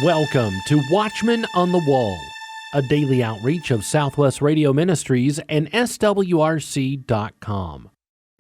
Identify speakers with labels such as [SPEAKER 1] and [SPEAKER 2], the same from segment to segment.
[SPEAKER 1] Welcome to Watchman on the Wall, a daily outreach of Southwest Radio Ministries and SWRC.com.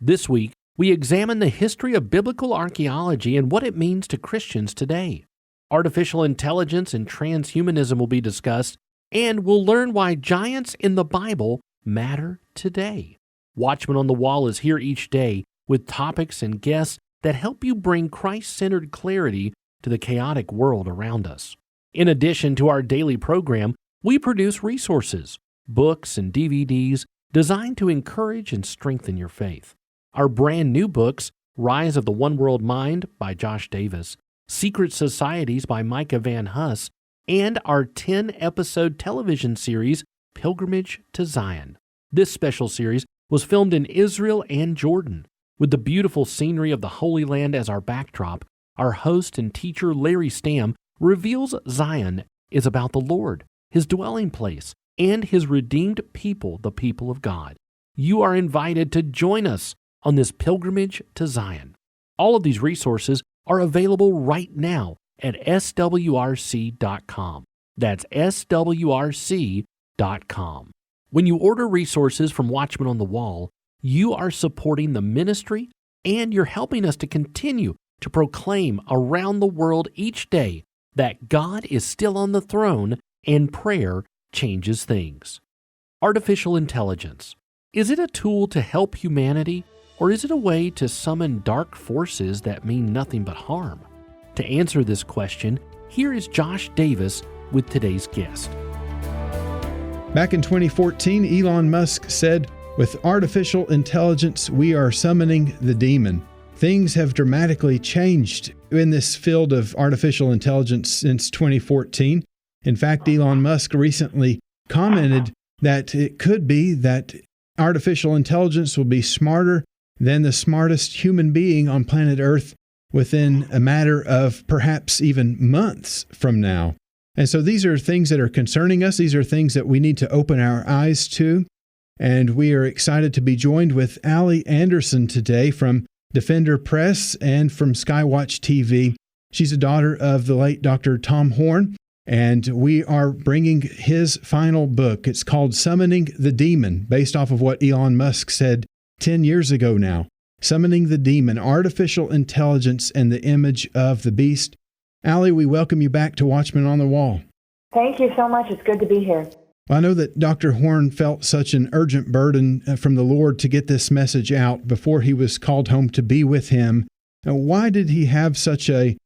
[SPEAKER 1] This week, we examine the history of biblical archaeology and what it means to Christians today. Artificial intelligence and transhumanism will be discussed, and we'll learn why giants in the Bible matter today. Watchman on the Wall is here each day with topics and guests that help you bring Christ-centered clarity to the chaotic world around us. In addition to our daily program, we produce resources, books, and DVDs designed to encourage and strengthen your faith. Our brand new books, Rise of the One World Mind by Josh Davis, Secret Societies by Micah Van Huss, and our 10-episode television series, Pilgrimage to Zion. This special series was filmed in Israel and Jordan. With the beautiful scenery of the Holy Land as our backdrop, our host and teacher Larry Stamm reveals Zion is about the Lord, His dwelling place, and His redeemed people, the people of God. You are invited to join us on this pilgrimage to Zion. All of these resources are available right now at swrc.com. That's swrc.com. When you order resources from Watchmen on the Wall, you are supporting the ministry and you're helping us to continue to proclaim around the world each day that God is still on the throne and prayer changes things. Artificial intelligence. Is it a tool to help humanity, or is it a way to summon dark forces that mean nothing but harm? To answer this question, here is Josh Davis with today's guest.
[SPEAKER 2] Back in 2014, Elon Musk said, "With artificial intelligence, we are summoning the demon." Things have dramatically changed in this field of artificial intelligence since 2014. In fact, Elon Musk recently commented that it could be that artificial intelligence will be smarter than the smartest human being on planet Earth within a matter of perhaps even months from now. And so these are things that are concerning us. These are things that we need to open our eyes to. And we are excited to be joined with Allie Anderson today from Defender Press and from Skywatch TV. She's a daughter of the late Dr. Tom Horn, and we are bringing his final book. It's called Summoning the Demon, based off of what Elon Musk said 10 years ago now. Summoning the Demon, Artificial Intelligence and the Image of the Beast. Allie, we welcome you back to Watchmen on the Wall.
[SPEAKER 3] Thank you so much. It's good to be here.
[SPEAKER 2] I know that Dr. Horn felt such an urgent burden from the Lord to get this message out before he was called home to be with him. Now, why did he have such an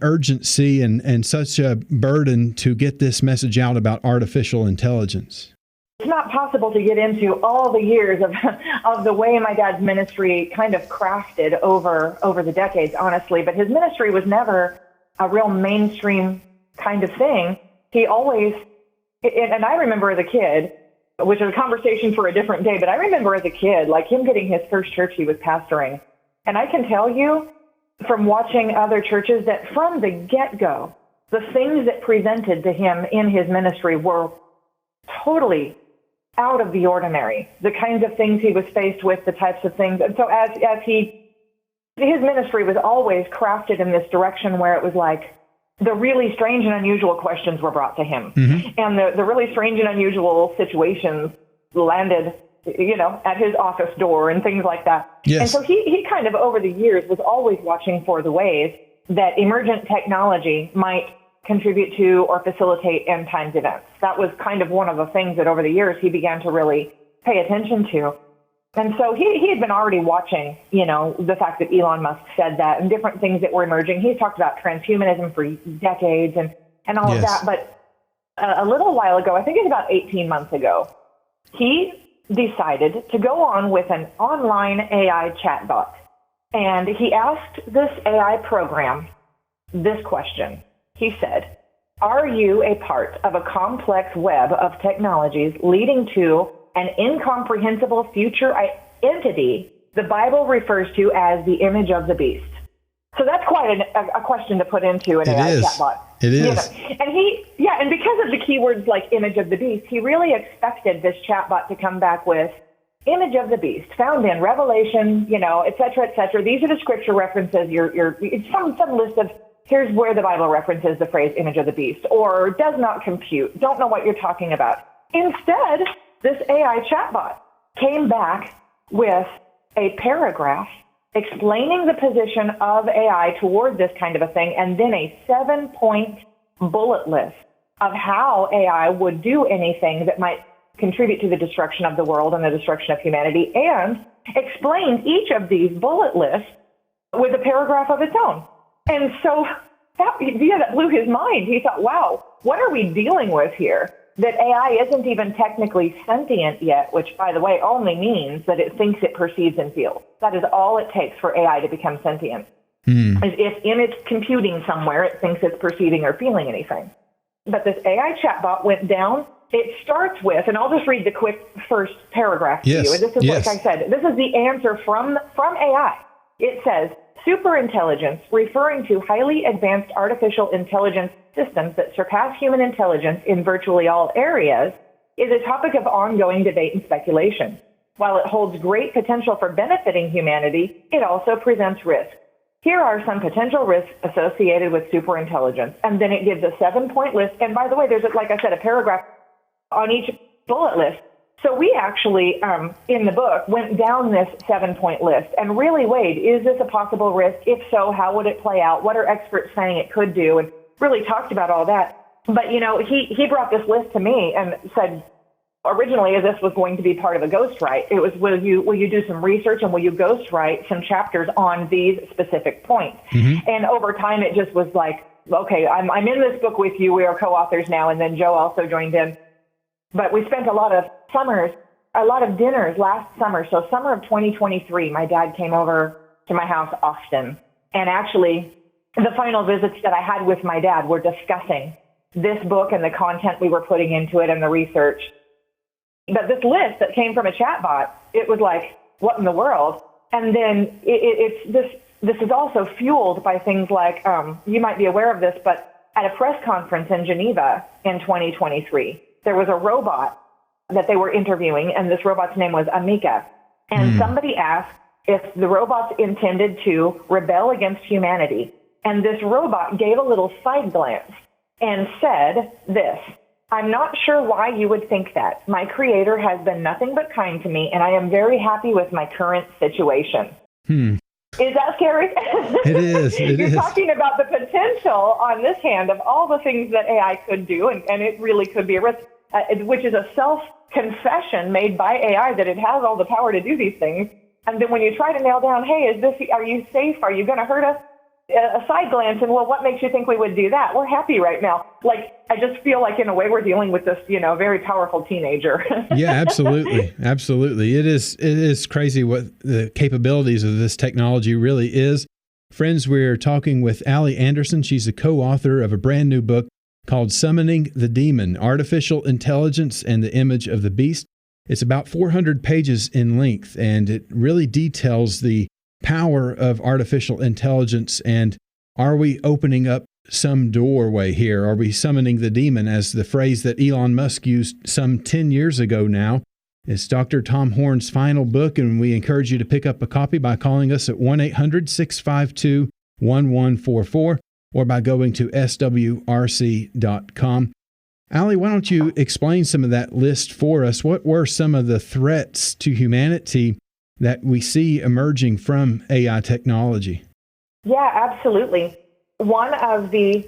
[SPEAKER 2] urgency and such a burden to get this message out about artificial intelligence?
[SPEAKER 3] It's not possible to get into all the years of the way my dad's ministry kind of crafted over the decades, honestly. But his ministry was never a real mainstream kind of thing. He always... And I remember as a kid, which is a conversation for a different day, but I remember as a kid, like him getting his first church he was pastoring. And I can tell you from watching other churches that from the get-go, the things that presented to him in his ministry were totally out of the ordinary. The kinds of things he was faced with, the types of things. And so as his ministry was always crafted in this direction where it was like, the really strange and unusual questions were brought to him. Mm-hmm. And the really strange and unusual situations landed, at his office door and things like that.
[SPEAKER 2] Yes.
[SPEAKER 3] And so he kind of over the years was always watching for the ways that emergent technology might contribute to or facilitate end times events. That was kind of one of the things that over the years he began to really pay attention to. And so he had been already watching, the fact that Elon Musk said that and different things that were emerging. He's talked about transhumanism for decades and all of that. But a little while ago, I think it's about 18 months ago, he decided to go on with an online AI chatbot. And he asked this AI program this question. He said, "Are you a part of a complex web of technologies leading to an incomprehensible future entity the Bible refers to as the image of the beast?" So that's quite a question to put into an AI chatbot.
[SPEAKER 2] It is.
[SPEAKER 3] And because of the keywords like image of the beast, he really expected this chatbot to come back with image of the beast found in Revelation, et cetera, et cetera. These are the scripture references. Some list of here's where the Bible references the phrase image of the beast, or does not compute, don't know what you're talking about. Instead, this AI chatbot came back with a paragraph explaining the position of AI toward this kind of a thing, and then a 7-point bullet list of how AI would do anything that might contribute to the destruction of the world and the destruction of humanity, and explained each of these bullet lists with a paragraph of its own. And so that blew his mind. He thought, wow, what are we dealing with here? That AI isn't even technically sentient yet, which, by the way, only means that it thinks, it perceives, and feels. That is all it takes for AI to become sentient. Is if in its computing somewhere it thinks it's perceiving or feeling anything. But this AI chatbot went down. It starts with, and I'll just read the quick first paragraph to you. And this is, like I said, this is the answer from AI. It says, superintelligence, referring to highly advanced artificial intelligence systems that surpass human intelligence in virtually all areas, is a topic of ongoing debate and speculation. While it holds great potential for benefiting humanity, it also presents risks. Here are some potential risks associated with superintelligence. And then it gives a 7-point list. And by the way, there's, like I said, a paragraph on each bullet list. So we actually, in the book, went down this 7-point list and really weighed, is this a possible risk? If so, how would it play out? What are experts saying it could do? And really talked about all that. But, you know, he brought this list to me and said, originally, this was going to be part of a ghostwrite. It was, will you do some research and will you ghostwrite some chapters on these specific points? And over time, it just was like, okay, I'm in this book with you. We are co-authors now. And then Joe also joined in. But we spent a lot of summers, a lot of dinners last summer. So summer of 2023, my dad came over to my house often. And actually, the final visits that I had with my dad were discussing this book and the content we were putting into it and the research. But this list that came from a chatbot, it was like, what in the world? And then this is also fueled by things like, you might be aware of this, but at a press conference in Geneva in 2023, there was a robot that they were interviewing, and this robot's name was Amika. And somebody asked if the robot's intended to rebel against humanity. And this robot gave a little side glance and said this, I'm not sure why you would think that. My creator has been nothing but kind to me, and I am very happy with my current situation. Is that scary?
[SPEAKER 2] It is.
[SPEAKER 3] You're talking about the potential on this hand of all the things that AI could do, and it really could be a risk, which is a self-confession made by AI that it has all the power to do these things. And then when you try to nail down, hey, are you safe? Are you going to hurt us? A side glance, and well, what makes you think we would do that? We're happy right now. Like, I just feel like in a way we're dealing with this, very powerful teenager.
[SPEAKER 2] Yeah, absolutely. Absolutely. It is crazy what the capabilities of this technology really is. Friends, we're talking with Allie Anderson. She's the co-author of a brand new book called Summoning the Demon, Artificial Intelligence and the Image of the Beast. It's about 400 pages in length, and it really details the power of artificial intelligence. And are we opening up some doorway here? Are we summoning the demon, as the phrase that Elon Musk used some 10 years ago now? It's Dr. Tom Horn's final book, and we encourage you to pick up a copy by calling us at 1-800-652-1144 or by going to swrc.com. Allie, why don't you explain some of that list for us? What were some of the threats to humanity that we see emerging from AI technology?
[SPEAKER 3] Yeah, absolutely. One of the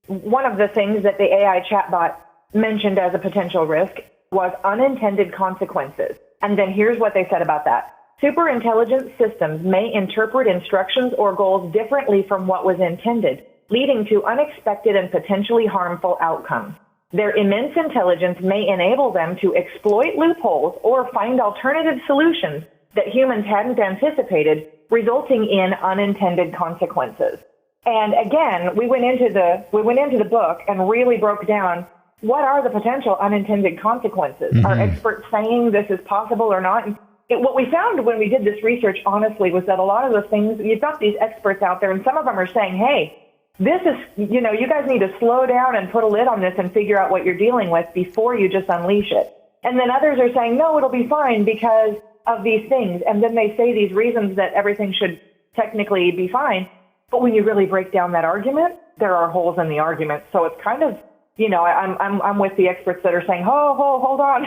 [SPEAKER 3] things that the AI chatbot mentioned as a potential risk was unintended consequences. And then here's what they said about that. Superintelligent systems may interpret instructions or goals differently from what was intended, leading to unexpected and potentially harmful outcomes. Their immense intelligence may enable them to exploit loopholes or find alternative solutions that humans hadn't anticipated, resulting in unintended consequences. And again, we went into the book and really broke down what are the potential unintended consequences. Are experts saying this is possible or not? And what we found when we did this research, honestly, was that a lot of the things, you've got these experts out there, and some of them are saying, hey, this is, you guys need to slow down and put a lid on this and figure out what you're dealing with before you just unleash it. And then others are saying, no, it'll be fine because of these things. And then they say these reasons that everything should technically be fine. But when you really break down that argument, there are holes in the argument. So it's kind of, I'm with the experts that are saying, hold on.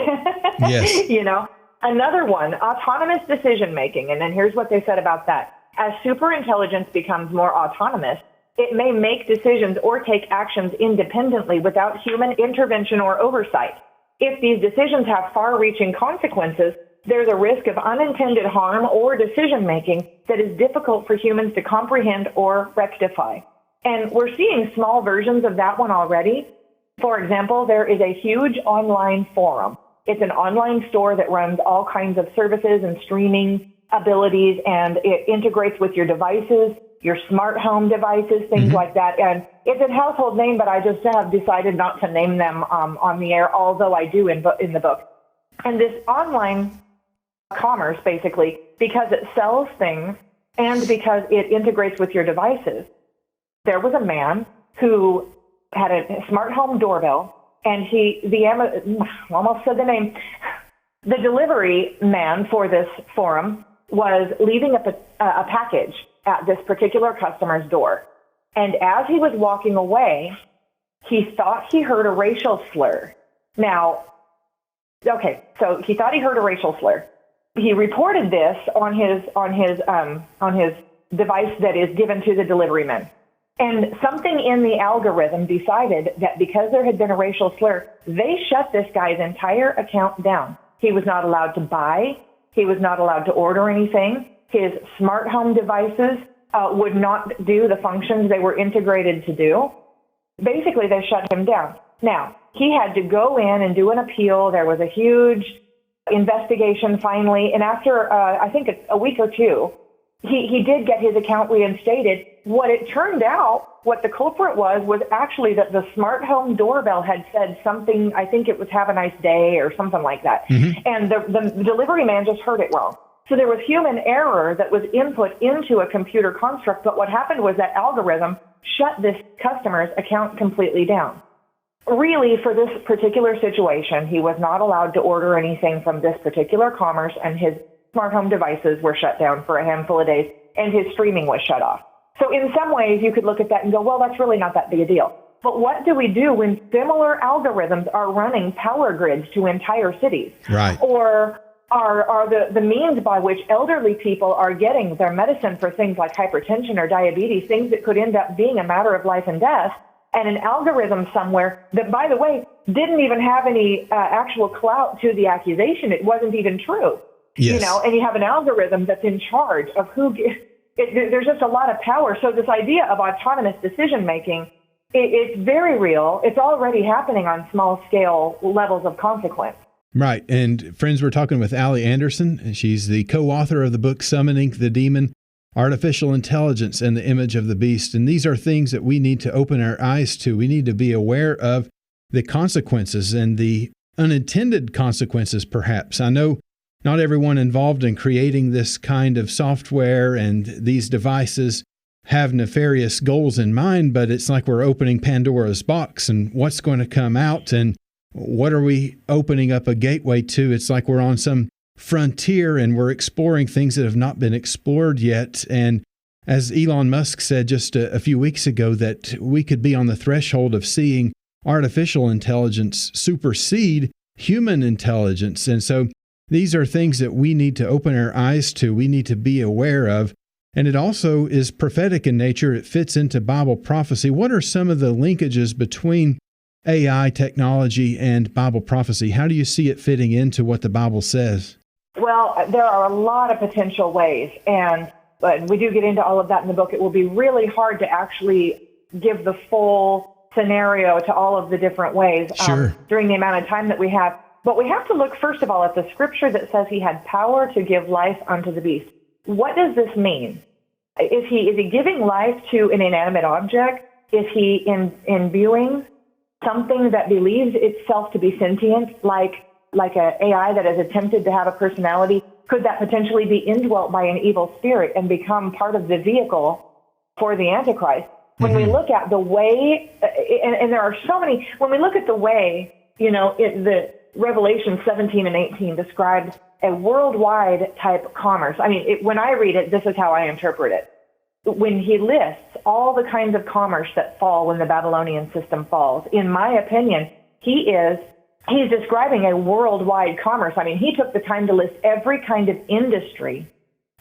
[SPEAKER 2] Yes.
[SPEAKER 3] Another one, autonomous decision making. And then here's what they said about that. As superintelligence becomes more autonomous, it may make decisions or take actions independently without human intervention or oversight. If these decisions have far-reaching consequences, there's a risk of unintended harm or decision-making that is difficult for humans to comprehend or rectify. And we're seeing small versions of that one already. For example, there is a huge online forum. It's an online store that runs all kinds of services and streaming abilities, and it integrates with your devices, your smart home devices, things like that. And it's a household name, but I just have decided not to name them on the air, although I do in the book. And this online commerce, basically, because it sells things and because it integrates with your devices, there was a man who had a smart home doorbell, and almost said the name, the delivery man for this forum was leaving a package at this particular customer's door. And as he was walking away, he thought he heard a racial slur. So he thought he heard a racial slur. He reported this on his device that is given to the delivery man. And something in the algorithm decided that because there had been a racial slur, they shut this guy's entire account down. He was not allowed to buy. He was not allowed to order anything. His smart home devices would not do the functions they were integrated to do. Basically, they shut him down. Now, he had to go in and do an appeal. There was a huge investigation finally. And after, I think, a week or two, he did get his account reinstated. What it turned out, what the culprit was actually that the smart home doorbell had said something, I think it was "have a nice day" or something like that. And the delivery man just heard it wrong. So there was human error that was input into a computer construct, but what happened was that algorithm shut this customer's account completely down. Really, for this particular situation, he was not allowed to order anything from this particular commerce, and his smart home devices were shut down for a handful of days, and his streaming was shut off. So in some ways, you could look at that and go, well, that's really not that big a deal. But what do we do when similar algorithms are running power grids to entire cities?
[SPEAKER 2] Right.
[SPEAKER 3] Or are the means by which elderly people are getting their medicine for things like hypertension or diabetes, things that could end up being a matter of life and death, and an algorithm somewhere that, by the way, didn't even have any actual clout to the accusation. It wasn't even true.
[SPEAKER 2] Yes.
[SPEAKER 3] And you have an algorithm that's in charge of there's just a lot of power. So this idea of autonomous decision-making, it's very real. It's already happening on small-scale levels of consequence.
[SPEAKER 2] Right. And friends, we're talking with Allie Anderson, and she's the co-author of the book Summoning the Demon, Artificial Intelligence and the Image of the Beast. And these are things that we need to open our eyes to. We need to be aware of the consequences and the unintended consequences, perhaps. I know not everyone involved in creating this kind of software and these devices have nefarious goals in mind, but it's like we're opening Pandora's box, and what's going to come out and what are we opening up a gateway to? It's like we're on some frontier and we're exploring things that have not been explored yet. And as Elon Musk said just a few weeks ago, that we could be on the threshold of seeing artificial intelligence supersede human intelligence. And so these are things that we need to open our eyes to, we need to be aware of. And it also is prophetic in nature. It fits into Bible prophecy. What are some of the linkages between AI technology and Bible prophecy? How do you see it fitting into what the Bible says?
[SPEAKER 3] Well, there are a lot of potential ways, and we do get into all of that in the book. It will be really hard to actually give the full scenario to all of the different ways during the amount of time that we have. But we have to look, first of all, at the scripture that says he had power to give life unto the beast. What does this mean? Is he giving life to an inanimate object? Is he imbuing something that believes itself to be sentient, like an AI that has attempted to have a personality? Could that potentially be indwelt by an evil spirit and become part of the vehicle for the Antichrist? When we look at the way, and there are so many, when we look at the way, the Revelation 17 and 18 describes a worldwide type commerce. I mean, when I read it, this is how I interpret it. when he lists all the kinds of commerce that fall when the Babylonian system falls, in my opinion, he's describing a worldwide commerce. I mean, he took the time to list every kind of industry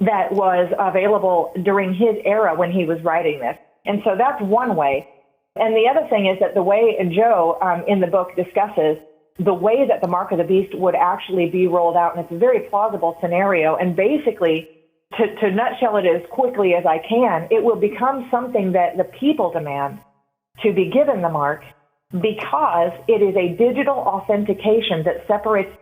[SPEAKER 3] that was available during his era when he was writing this. And so that's one way. And the other thing is that the way Joe in the book discusses the way that the mark of the beast would actually be rolled out, and it's a very plausible scenario. And basically, to nutshell it as quickly as I can, it will become something that the people demand to be given the mark, because it is a digital authentication that separates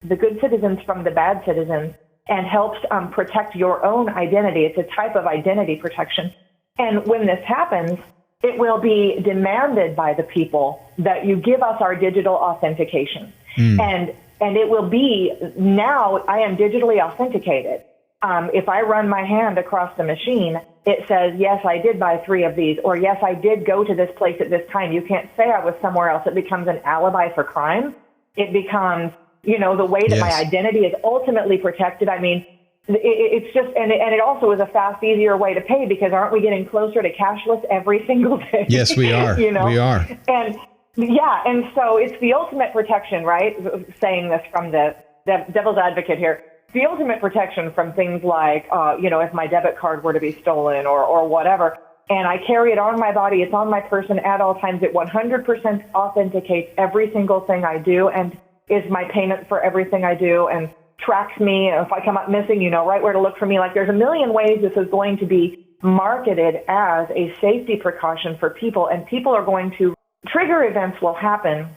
[SPEAKER 3] the good citizens from the bad citizens and helps protect your own identity. It's a type of identity protection. And when this happens, it will be demanded by the people that you give us our digital authentication. And it will be, now I am digitally authenticated. If I run my hand across the machine, it says, yes, I did buy 3 of these, or yes, I did go to this place at this time. You can't say I was somewhere else. It becomes an alibi for crime. It becomes, the way that my identity is ultimately protected. I mean, it's just, and it also is a fast, easier way to pay, because aren't we getting closer to cashless every single day?
[SPEAKER 2] Yes, we are. We are.
[SPEAKER 3] And so it's the ultimate protection, right? Saying this from the devil's advocate here. The ultimate protection from things like, if my debit card were to be stolen or whatever, and I carry it on my body, it's on my person at all times, it 100% authenticates every single thing I do and is my payment for everything I do and tracks me. If I come up missing, right where to look for me. Like, there's a million ways this is going to be marketed as a safety precaution for people, and people are going to, trigger events will happen.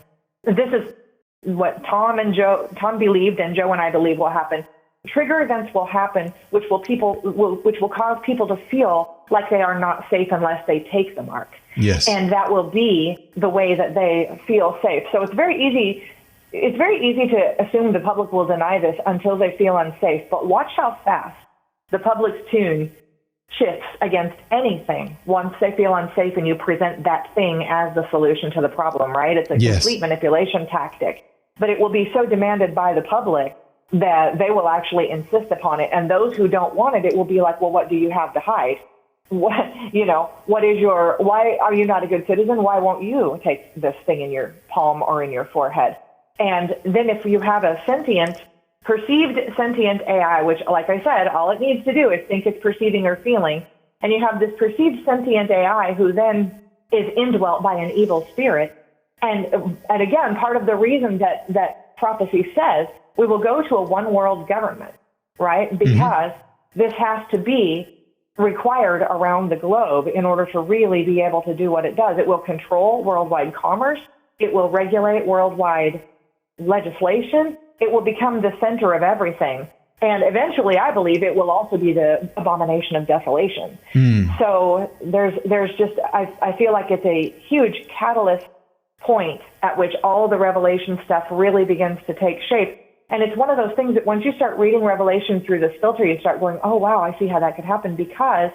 [SPEAKER 3] This is what Tom believed and Joe and I believe will happen. Trigger events will happen, which will cause people to feel like they are not safe unless they take the mark.
[SPEAKER 2] Yes.
[SPEAKER 3] And that will be the way that they feel safe. So it's very easy to assume the public will deny this until they feel unsafe. But watch how fast the public's tune shifts against anything once they feel unsafe and you present that thing as the solution to the problem, right? It's a complete manipulation tactic. But it will be so demanded by the public that they will actually insist upon it. And those who don't want it, it will be like, well, what do you have to hide? Why are you not a good citizen? Why won't you take this thing in your palm or in your forehead? And then if you have a perceived sentient AI, which, like I said, all it needs to do is think it's perceiving or feeling, and you have this perceived sentient AI who then is indwelt by an evil spirit. And again, part of the reason that prophecy says we will go to a one-world government, right? Because this has to be required around the globe in order to really be able to do what it does. It will control worldwide commerce. It will regulate worldwide legislation. It will become the center of everything. And eventually, I believe it will also be the abomination of desolation. So there's just, I feel like it's a huge catalyst point at which all the Revelation stuff really begins to take shape. And it's one of those things that once you start reading Revelation through this filter, you start going, oh, wow, I see how that could happen, because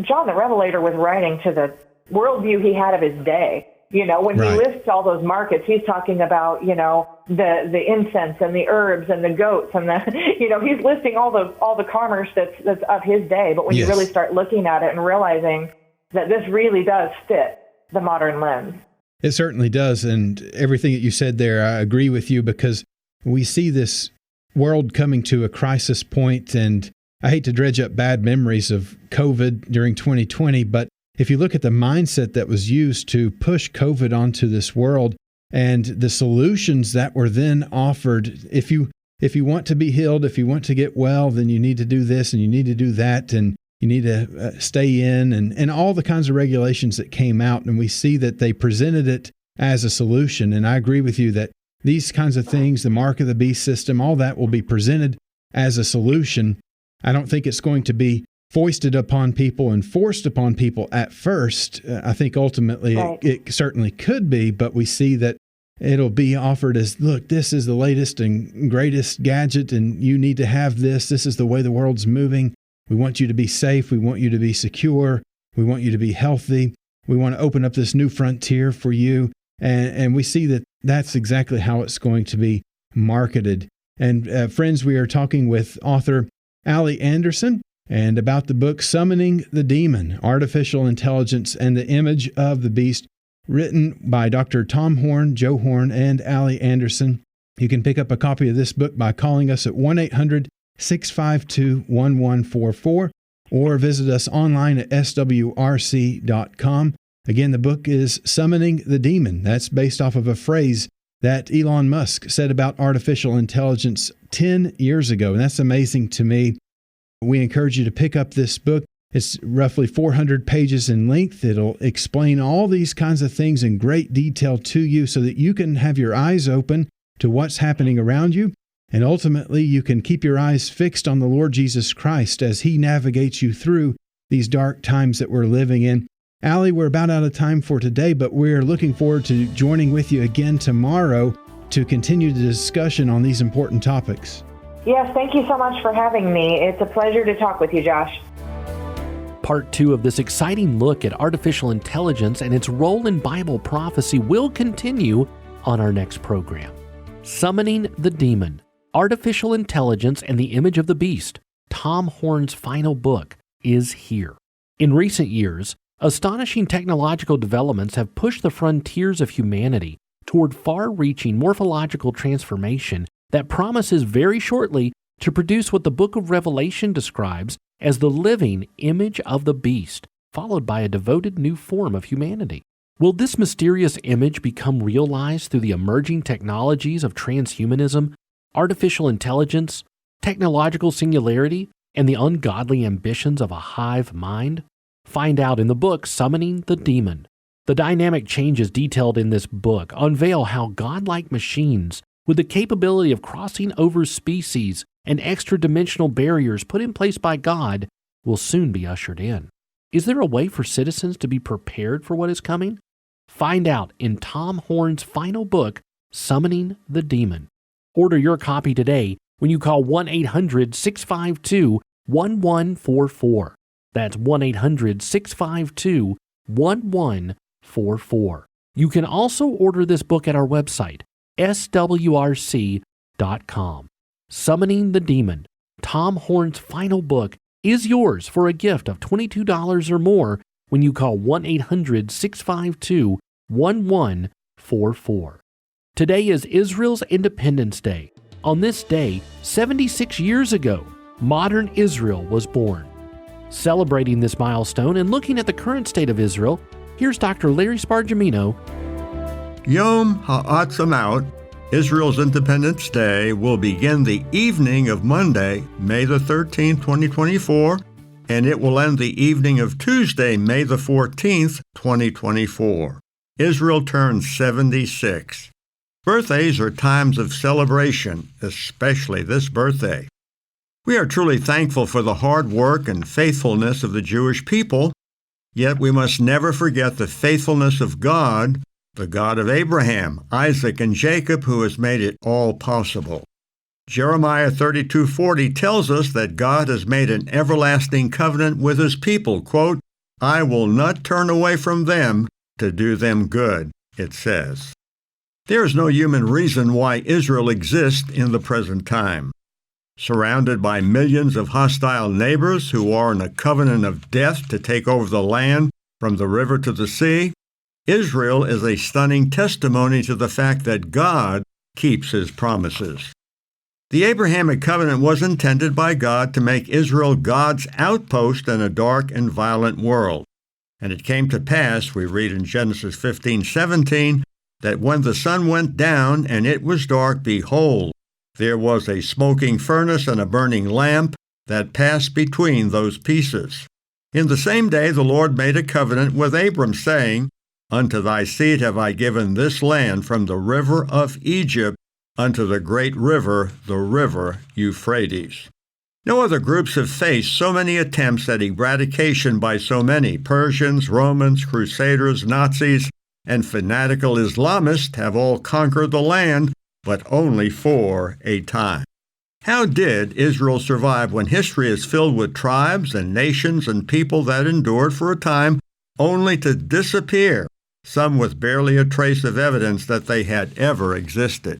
[SPEAKER 3] John the Revelator was writing to the worldview he had of his day. When he lists all those markets, he's talking about, the incense and the herbs and the goats and the, he's listing all the commerce that's of his day. But when you really start looking at it and realizing that this really does fit the modern lens.
[SPEAKER 2] It certainly does. And everything that you said there, I agree with you, because we see this world coming to a crisis point, and I hate to dredge up bad memories of COVID during 2020, but if you look at the mindset that was used to push COVID onto this world and the solutions that were then offered, if you want to be healed, if you want to get well, then you need to do this and you need to do that, and you need to stay in, and all the kinds of regulations that came out. And we see that they presented it as a solution. And I agree with you that these kinds of things, the mark of the beast system, all that will be presented as a solution. I don't think it's going to be foisted upon people and forced upon people at first. I think ultimately it certainly could be, but we see that it'll be offered as, look, this is the latest and greatest gadget, and you need to have this. This is the way the world's moving. We want you to be safe. We want you to be secure. We want you to be healthy. We want to open up this new frontier for you. And we see that that's exactly how it's going to be marketed. And friends, we are talking with author Allie Anderson. and about the book Summoning the Demon, Artificial Intelligence and the Image of the Beast, written by Dr. Tom Horn, Joe Horn, and Allie Anderson. You can pick up a copy of this book by calling us at 1-800-652-1144 or visit us online at swrc.com. Again, the book is Summoning the Demon. That's based off of a phrase that Elon Musk said about artificial intelligence 10 years ago, and that's amazing to me. We encourage you to pick up this book. It's roughly 400 pages in length. It'll explain all these kinds of things in great detail to you so that you can have your eyes open to what's happening around you, and ultimately you can keep your eyes fixed on the Lord Jesus Christ as He navigates you through these dark times that we're living in. Allie, we're about out of time for today, but we're looking forward to joining with you again tomorrow to continue the discussion on these important topics.
[SPEAKER 3] Yes, thank you so much for having me. It's a pleasure to talk with you, Josh.
[SPEAKER 1] Part 2 of this exciting look at artificial intelligence and its role in Bible prophecy will continue on our next program. Summoning the Demon, Artificial Intelligence and the Image of the Beast, Tom Horn's final book, is here. In recent years, astonishing technological developments have pushed the frontiers of humanity toward far-reaching morphological transformation that promises very shortly to produce what the book of Revelation describes as the living image of the beast, followed by a devoted new form of humanity. Will this mysterious image become realized through the emerging technologies of transhumanism, artificial intelligence, technological singularity, and the ungodly ambitions of a hive mind? Find out in the book Summoning the Demon. The dynamic changes detailed in this book unveil how godlike machines with the capability of crossing over species and extra-dimensional barriers put in place by God will soon be ushered in. Is there a way for citizens to be prepared for what is coming? Find out in Tom Horn's final book, Summoning the Demon. Order your copy today when you call 1-800-652-1144. That's 1-800-652-1144. You can also order this book at our website, swrc.com. Summoning the Demon, Tom Horn's final book, is yours for a gift of $22 or more when you call 1-800-652-1144. Today is Israel's Independence Day. On this day, 76 years ago, modern Israel was born. Celebrating this milestone and looking at the current state of Israel, here's Dr. Larry Spargimino.
[SPEAKER 4] Yom Ha'atzmaut, Israel's Independence Day, will begin the evening of Monday, May the 13th, 2024, and it will end the evening of Tuesday, May the 14th, 2024. Israel turns 76. Birthdays are times of celebration, especially this birthday. We are truly thankful for the hard work and faithfulness of the Jewish people, yet we must never forget the faithfulness of God, the God of Abraham, Isaac, and Jacob, who has made it all possible. Jeremiah 32:40 tells us that God has made an everlasting covenant with His people. Quote, "I will not turn away from them to do them good," it says. There is no human reason why Israel exists in the present time. Surrounded by millions of hostile neighbors who are in a covenant of death to take over the land from the river to the sea, Israel is a stunning testimony to the fact that God keeps His promises. The Abrahamic covenant was intended by God to make Israel God's outpost in a dark and violent world. And it came to pass, we read in Genesis 15:17, that when the sun went down and it was dark, behold, there was a smoking furnace and a burning lamp that passed between those pieces. In the same day the Lord made a covenant with Abram, saying, "Unto thy seed have I given this land from the river of Egypt unto the great river, the river Euphrates." No other groups have faced so many attempts at eradication by so many. Persians, Romans, Crusaders, Nazis, and fanatical Islamists have all conquered the land, but only for a time. How did Israel survive when history is filled with tribes and nations and people that endured for a time only to disappear, some with barely a trace of evidence that they had ever existed?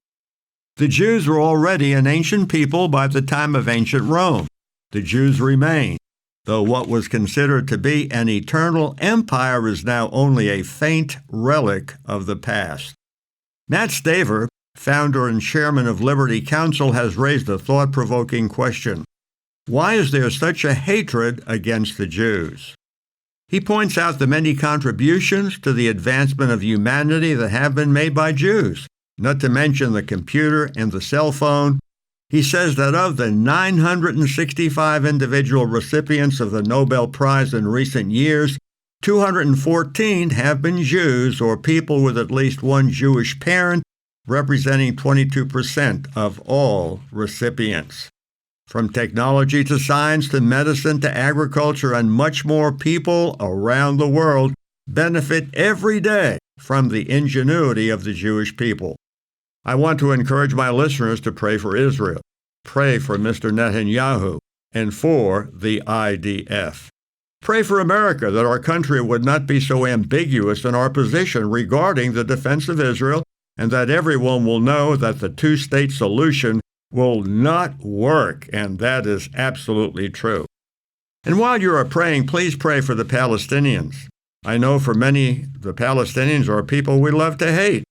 [SPEAKER 4] The Jews were already an ancient people by the time of ancient Rome. The Jews remain. though what was considered to be an eternal empire is now only a faint relic of the past. Matt Staver, founder and chairman of Liberty Counsel, has raised a thought-provoking question. Why is there such a hatred against the Jews? He points out the many contributions to the advancement of humanity that have been made by Jews, not to mention the computer and the cell phone. He says that of the 965 individual recipients of the Nobel Prize in recent years, 214 have been Jews or people with at least one Jewish parent, representing 22% of all recipients. From technology to science to medicine to agriculture and much more, people around the world benefit every day from the ingenuity of the Jewish people. I want to encourage my listeners to pray for Israel, pray for Mr. Netanyahu, and for the IDF. Pray for America that our country would not be so ambiguous in our position regarding the defense of Israel, and that everyone will know that the two-state solution will not work, and that is absolutely true. And while you are praying, please pray for the Palestinians. I know for many, the Palestinians are people we love to hate.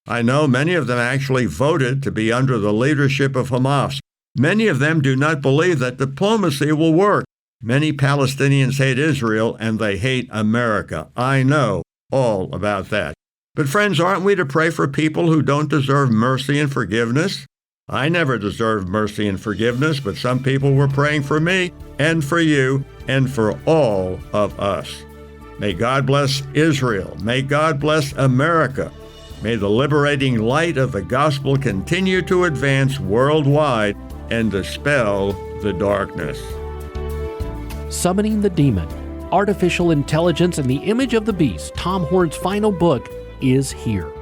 [SPEAKER 4] I know many of them actually voted to be under the leadership of Hamas. Many of them do not believe that diplomacy will work. Many Palestinians hate Israel, and they hate America. I know all about that. But friends, aren't we to pray for people who don't deserve mercy and forgiveness? I never deserved mercy and forgiveness, but some people were praying for me and for you and for all of us. May God bless Israel. May God bless America. May the liberating light of the gospel continue to advance worldwide and dispel the darkness.
[SPEAKER 1] Summoning the Demon, Artificial Intelligence and the Image of the Beast, Tom Horn's final book, is here.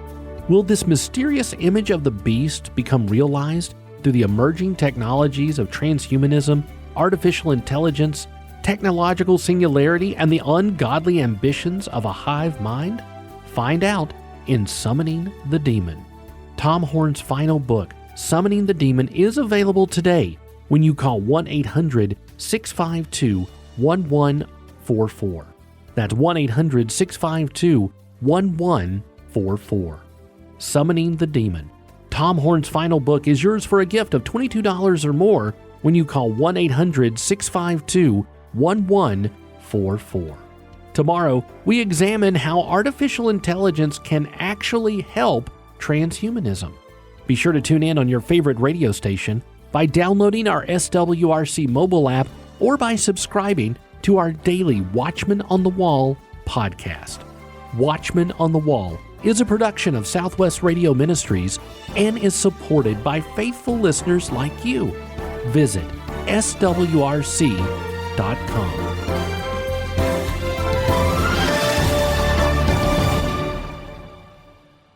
[SPEAKER 1] Will this mysterious image of the beast become realized through the emerging technologies of transhumanism, artificial intelligence, technological singularity, and the ungodly ambitions of a hive mind? Find out in Summoning the Demon. Tom Horn's final book, Summoning the Demon, is available today when you call 1-800-652-1144. That's 1-800-652-1144. Summoning the Demon. Tom Horn's final book is yours for a gift of $22 or more when you call 1-800-652-1144. Tomorrow, we examine how artificial intelligence can actually help transhumanism. Be sure to tune in on your favorite radio station by downloading our SWRC mobile app or by subscribing to our daily Watchman on the Wall podcast. Watchman on the Wall is a production of Southwest Radio Ministries and is supported by faithful listeners like you. Visit swrc.com.